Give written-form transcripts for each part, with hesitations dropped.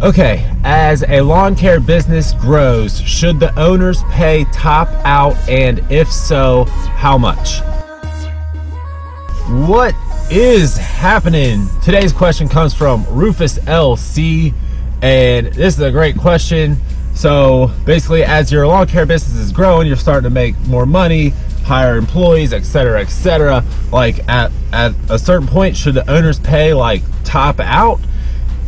Okay, as a lawn care business grows, should the owners pay top out, and if so, how much? What is happening? Today's question comes from Rufus LC, and this is a great question. So basically, as your lawn care business is growing, you're starting to make more money, hire employees, etc., etc. Like at a certain point, should the owners pay like top out?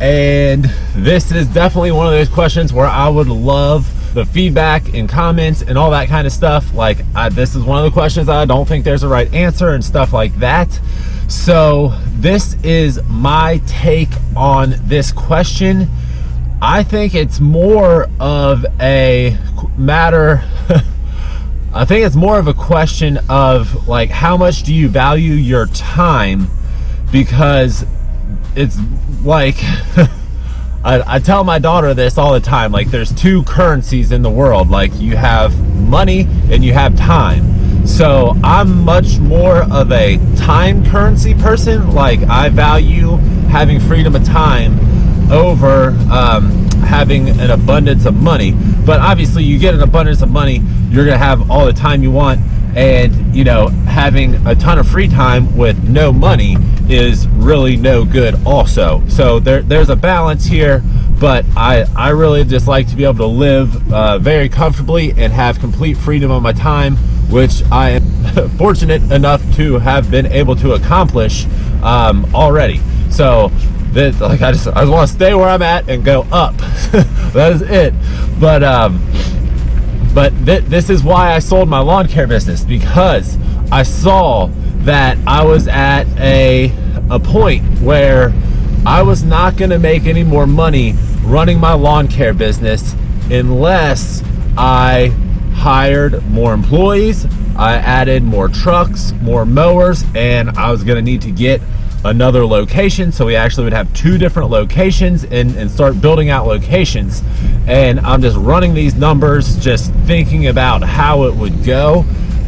And this is definitely one of those questions where I would love the feedback and comments and all that kind of stuff. Like this is one of the questions I don't think there's a right answer and stuff like that. So this is my take on this question. I think it's more of a matter I think it's more of a question of like, how much do you value your time? Because it's like I tell my daughter this all the time, like there's two currencies in the world, like you have money and you have time. So I'm much more of a time currency person. Like I value having freedom of time over having an abundance of money. But obviously you get an abundance of money, you're gonna have all the time you want, and you know, having a ton of free time with no money is really no good also. So there's a balance here, but I really just like to be able to live very comfortably and have complete freedom of my time, which I am fortunate enough to have been able to accomplish already. So that, like, I just want to stay where I'm at and go up. That is it. But this is why I sold my lawn care business, because I saw that I was at a point where I was not going to make any more money running my lawn care business unless I hired more employees, I added more trucks, more mowers, and I was going to need to get another location. So we actually would have two different locations and start building out locations. And I'm just running these numbers, just thinking about how it would go,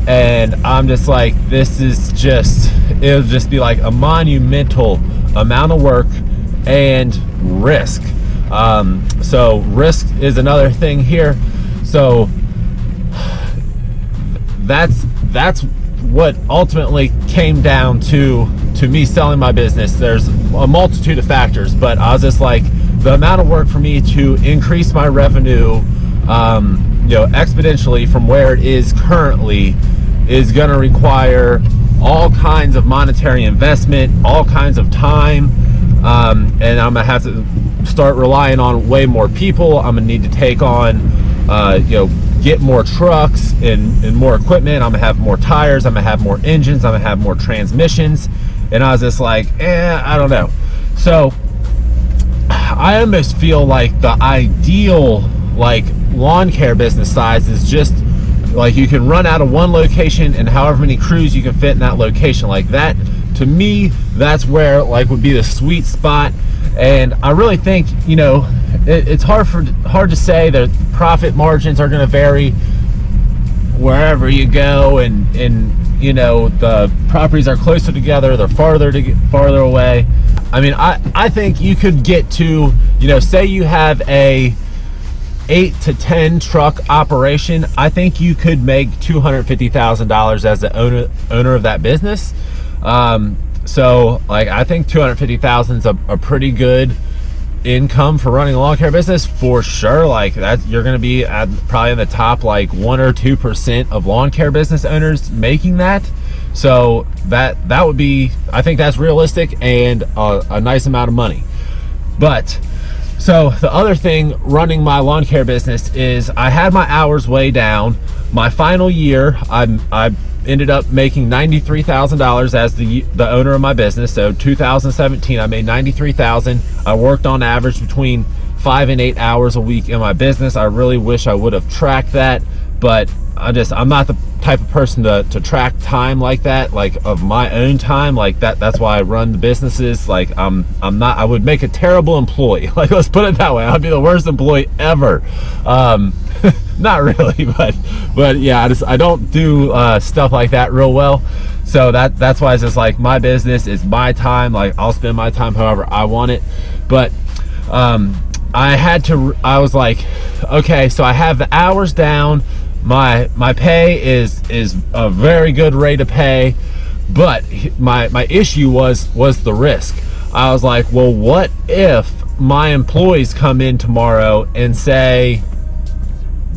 and I'm just like, this is just, it'll just be like a monumental amount of work and risk. So risk is another thing here. So that's what ultimately came down to me selling my business. There's a multitude of factors, but I was just like, the amount of work for me to increase my revenue, you know, exponentially from where it is currently, is going to require all kinds of monetary investment, all kinds of time, and I'm gonna have to start relying on way more people. I'm gonna need to take on, you know, get more trucks and more equipment. I'm gonna have more tires, I'm gonna have more engines, I'm gonna have more transmissions. And I was just like, I don't know. So I almost feel like the ideal like lawn care business size is just like, you can run out of one location and however many crews you can fit in that location. Like that, to me, that's where like would be the sweet spot. And I really think, you know, it's hard to say. that profit margins are going to vary wherever you go, and you know, the properties are closer together, they're farther away. I mean, I think you could get to, you know, say you have a 8 to 10 truck operation, I think you could make $250,000 as the owner of that business. So like, I think $250,000 is a pretty good income for running a lawn care business for sure. Like that, you're going to be at probably in the top like 1 or 2% of lawn care business owners making that. So that would be, I think that's realistic and a nice amount of money. But so the other thing running my lawn care business is I had my hours way down. My final year, I ended up making $93,000 as the owner of my business. So 2017, I made $93,000. I worked on average between 5 and 8 hours a week in my business. I really wish I would have tracked that, but I'm not the type of person to track time like that, like of my own time like that. That's why I run the businesses. Like I'm not, I would make a terrible employee. Like, let's put it that way. I'd be the worst employee ever. Not really, but yeah, I don't do stuff like that real well. So that's why it's just like, my business is my time. Like, I'll spend my time however I want it. But I was like, okay, so I have the hours down, my pay is a very good rate of pay, but my issue was the risk. I was like, well, what if my employees come in tomorrow and say,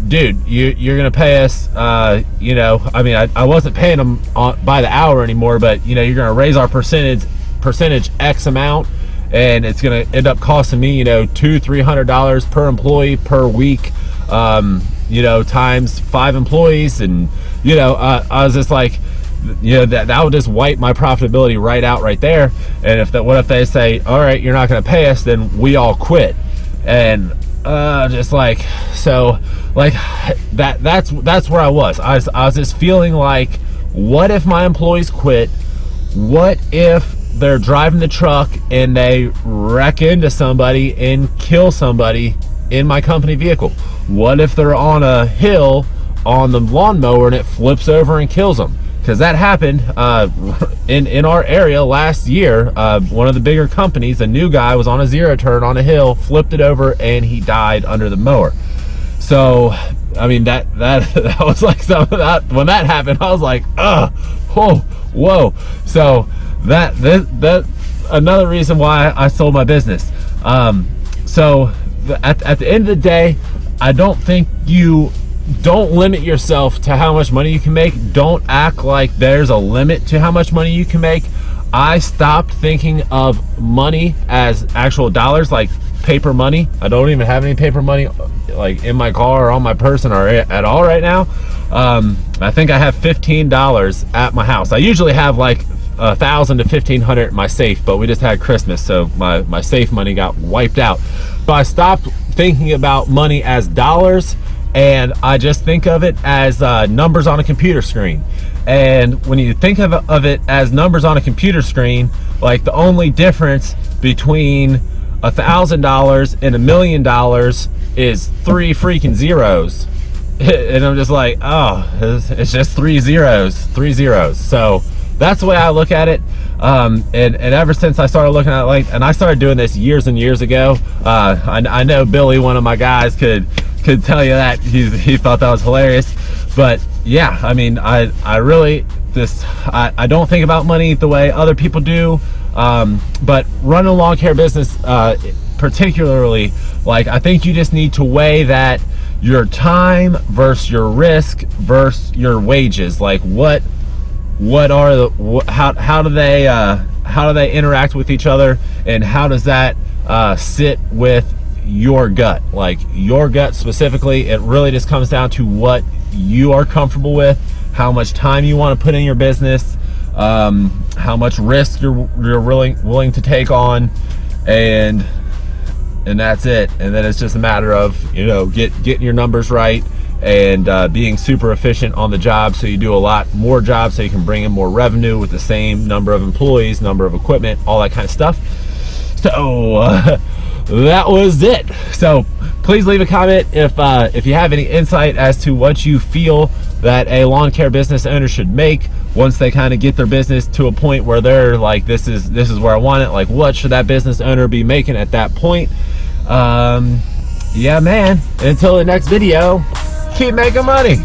dude, you're gonna pay us, you know, I mean, I wasn't paying them by the hour anymore, but you know, you're gonna raise our percentage X amount, and it's gonna end up costing me, you know, $200-300 per employee per week, you know, times 5 employees, and you know, I was just like, you know, that would just wipe my profitability right out right there. And what if they say, all right, you're not gonna pay us, then we all quit. And just like, so like that's where I was just feeling like, what if my employees quit? What if they're driving the truck and they wreck into somebody and kill somebody in my company vehicle? What if they're on a hill on the lawnmower and it flips over and kills them? Because that happened in our area last year. One of the bigger companies, a new guy was on a zero turn on a hill, flipped it over, and he died under the mower. So I mean, that was like some of that. When that happened, I was like, whoa. So that another reason why I sold my business. So at the end of the day, I don't think don't limit yourself to how much money you can make. Don't act like there's a limit to how much money you can make. I stopped thinking of money as actual dollars, like paper money. I don't even have any paper money like in my car or on my person or at all right now. I think I have $15 at my house. I usually have like $1,000 to $1,500 in my safe, but we just had Christmas, so my safe money got wiped out. So I stopped thinking about money as dollars, and I just think of it as numbers on a computer screen. And when you think of it as numbers on a computer screen, like the only difference between $1,000 and $1 million is 3 freaking zeros. And I'm just like, oh, it's just 3 zeros. So that's the way I look at it. And ever since I started looking at it, like, and I started doing this years and years ago. I know Billy, one of my guys, could tell you that he thought that was hilarious. But yeah, I mean, I really I don't think about money the way other people do. But running a lawn care business, particularly, like, I think you just need to weigh that your time versus your risk versus your wages. Like, how do they interact with each other, and how does that sit with your gut? Like, your gut specifically, it really just comes down to what you are comfortable with, how much time you want to put in your business, how much risk you're willing to take on, and that's it. And then it's just a matter of, you know, getting your numbers right and being super efficient on the job, so you do a lot more jobs so you can bring in more revenue with the same number of employees, number of equipment, all that kind of stuff. So that was it. So please leave a comment if you have any insight as to what you feel that a lawn care business owner should make once they kind of get their business to a point where they're like, this is where I want it. Like, what should that business owner be making at that point? Yeah, man, until the next video, keep making money.